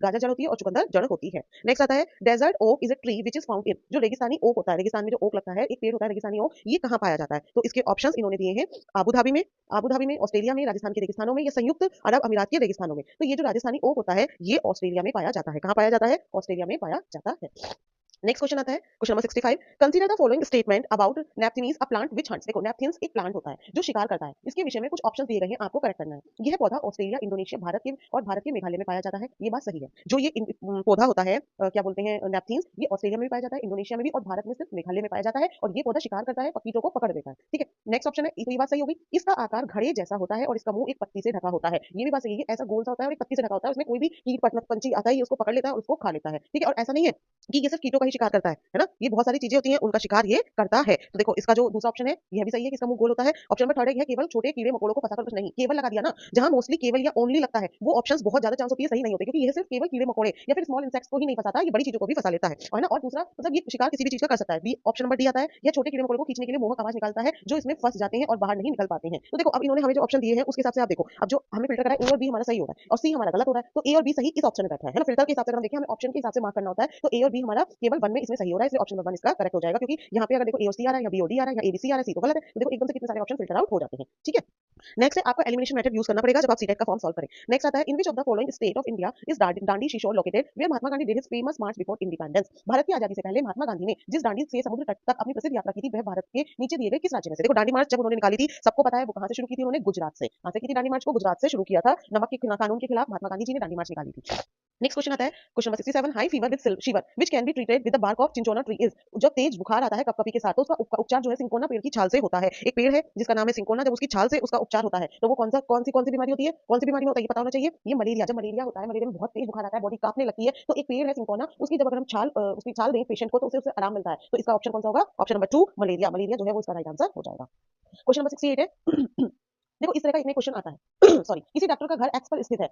गाजर जड़ होती है और चुकंदर जड़ होती है। नेक्स्ट आता है desert oak is a tree which is found in, जो रेगिस्तानी ओक होता है, रेगिस्तान में जो ओक लगता है, एक पेड़ होता है रेगिस्तानी ओक, ये कहाँ पाया जाता है? तो इसके ऑप्शंस इन्होंने दिए हैं, आबू धाबी में, ऑस्ट्रेलिया में, राजस्थान के रेगिस्तानों में, या संयुक्त अरब अमीरात के रेगिस्तानों में। तो ये जो राजस्थानी ओक होता है ये ऑस्ट्रेलिया में पाया जाता है। कहाँ पाया जाता है? ऑस्ट्रेलिया में पाया जाता है। नेक्स्ट क्वेश्चन आता है question number 65। Consider the following statement about Nepenthes a plant which hunts. देखो नेपथीन्स एक प्लांट होता है जो शिकार करता है, इसके विषय में कुछ ऑप्शन दिए गए हैं, आपको करेक्ट करना है। यह पौधा ऑस्ट्रेलिया, इंडोनेशिया, भारत के मेघालय में पाया जाता है, ये बात सही है। जो ये पौधा होता है क्या बोलते हैं नेपथीन्स, ये ऑस्ट्रेलिया में भी पाया जाता है, इंडोनेशिया में भी, और भारत में सिर्फ मेघालय में पाया जाता है, और ये पौधा शिकार करता है, कीटों को पकड़ देता है। ठीक है, नेक्स्ट ऑप्शन है, तो ये बात सही होगी। इसका आकार घड़े जैसा होता है और इसका मुंह एक पत्ती से ढका होता है, ये भी बात सही है। ऐसा गोल सा होता है और एक पत्ती से ढका होता है, उसमें कोई भी कीट पंछी आता है ये उसको पकड़ लेता है और उसको खा लेता है। ठीक है, और ऐसा नहीं है कि ये सिर्फ कीटों का ही शिकार करता है ना, ये बहुत सारी चीजें होती हैं उनका शिकार ये करता है। तो देखो इसका जो दूसरा ऑप्शन है यह भी सही है कि इसका मुंह गोल होता है। ऑप्शन नंबर थर्ड है, यह केवल छोटे कीड़े मकोड़ों को फंसाकर, कुछ नहीं, केवल लगा दिया ना, जहां मोस्टली केवल या ओनली लगता है वो ऑप्शंस बहुत ज्यादा चांस होती है सही नहीं होते, क्योंकि यह सिर्फ केवल कीड़े मकोड़े या फिर स्मॉल इंसेक्ट्स को ही नहीं फंसाता, ये बड़ी चीजों को भी फंसा लेता है ना। और दूसरा मतलब ये शिकार किसी भी चीज का कर सकता है। बी ऑप्शन नंबर डी आता है, यह छोटे कीड़े मकोड़ों को खींचने के लिए मोहक आवाज निकालता है जो इसमें फंस जाते हैं और बाहर नहीं निकल पाते हैं। तो देखो अब इन्होंने हमें जो ऑप्शन दिए हैं उसके हिसाब से आप देखो, अब जो हमें फिल्टर करा है ए और बी हमारा सही हो रहा है और सी हमारा गलत हो रहा है, तो ए और बी सही इस ऑप्शन में बैठा है ना। फिल्टर के हिसाब से अगर हम देखें, हमें ऑप्शन के हिसाब से मार्क करना होता है, तो ए और बी हमारा केवल वन में इसमें सही हो रहा है, इसलिए ऑप्शन नंबर वन इसका करेक्ट हो जाएगा। क्योंकि यहाँ पे अगर देखो ए और सी आ रहा है या बी और डी आ रहा है या एबीसी आ रहा है, सी तो गलत है। तो देखो एकदम से कितने सारे ऑप्शन फिल्टर आउट हो जाते हैं। ठीक है, नेक्स्ट है आपको एलिमिनेशन मेथड यूज करना पड़ेगा जब आप सीटेट का फॉर्म सॉल्व करें। नेक्स्ट आता है, in which of the following state of India is Dandi seashore located where Mahatma Gandhi did his famous march before independence. भारत की आजादी से पहले महात्मा गांधी ने जिस दांडी से समुद्र तट तक अपनी प्रसिद्ध यात्रा की थी, वह भारत के नीचे दिए गए किस राज्य में से? देखो दांडी मार्च जब उन्होंने निकाली थी सबको पता है, वो कहां से शुरू की थी? उन्होंने गुजरात से। कहां से की थी दांडी मार्च को? गुजरात से शुरू किया था। नमक के कानून के खिलाफ महात्मा गांधी जी ने दांडी मार्च निकाली थी। नेक्स्ट क्वेश्चन आता है question number 67। High fever with shiver which can be treated with the bark of cinchona tree is. जब तेज बुखार आता है कपकपी के साथ, तो उसका उपचार जो है सिंकोना पेड़ की छाल से होता है। एक पेड़ है जिसका नाम है सिंकोना, जब उसकी छाल से उसका उपचार होता है तो वो कौन सी बीमारी होती है? कौन सी बीमारी होता है ये पता होना चाहिए। ये मलेरिया। जब मलेरिया होता है, मलेरिया में बहुत तेज बुखार आता है, बॉडी कांपने लगती है, तो एक पेड़ है सिंकोना, उसकी जब अगर हम उसकी छाल दें पेशेंट को तो उसे आराम मिलता है। तो इसका ऑप्शन कौन सा होगा? Option number two malaria. Malaria जो है वो इसका राइट आंसर हो जाएगा। क्वेश्चन नंबर 68 है देखो इस तरह का एक क्वेश्चन आता है सॉरी, किसी डॉक्टर का घर एक्स पर स्थित है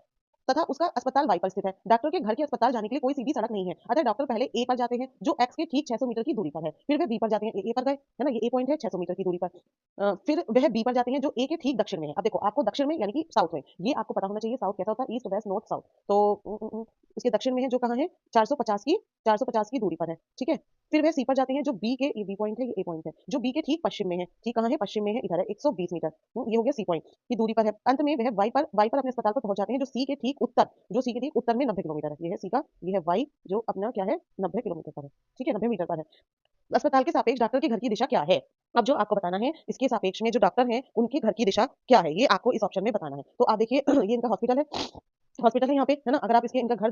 तथा उसका अस्पताल वाई पर स्थित है। डॉक्टर के घर के अस्पताल जाने के लिए कोई सीधी सड़क नहीं है, अतः डॉक्टर पहले ए पर जाते हैं जो एक्स के ठीक 600 मीटर की दूरी पर है, फिर वे बी पर जाते हैं, ए पर गए है ना, ये ए पॉइंट है 600 मीटर की दूरी पर। फिर वह बी पर जाते हैं जो ए के ठीक दक्षिण में है। अब देखो आपको दक्षिण में यानी कि साउथ में, ये आपको पता होना चाहिए साउथ कैसा होता है, ईस्ट वेस्ट नॉर्थ साउथ। तो इसके दक्षिण में है जो कहाँ है 450 की दूरी पर है। ठीक है, फिर वह सी पर जाते हैं जो बी के, ये बी पॉइंट है ये ए पॉइंट है, जो बी के ठीक पश्चिम में है। ठीक कहाँ है? पश्चिम में है, इधर है 120 मीटर। ये हो गया सी पॉइंट की दूरी पर है। अंत में वह वाई पर अपने अस्पताल पर पहुंच जाते हैं जो सी के ठीक उत्तर, जो सी के ठीक उत्तर में 90 किलोमीटर है। ये है सी का, ये है वाई जो अपना क्या है 90 किलोमीटर पर है। ठीक है, 90 मीटर पर है। अस्पताल के सापेक्ष डॉक्टर के घर की दिशा क्या है? अब जो आपको बताना है इसके सापेक्ष में जो डॉक्टर हैं उनके घर की दिशा क्या है, ये आपको इस ऑप्शन में बताना है। तो आप देखिए ये इनका हॉस्पिटल है, हॉस्पिटल है यहाँ पे है ना। अगर आप इसके इनका घर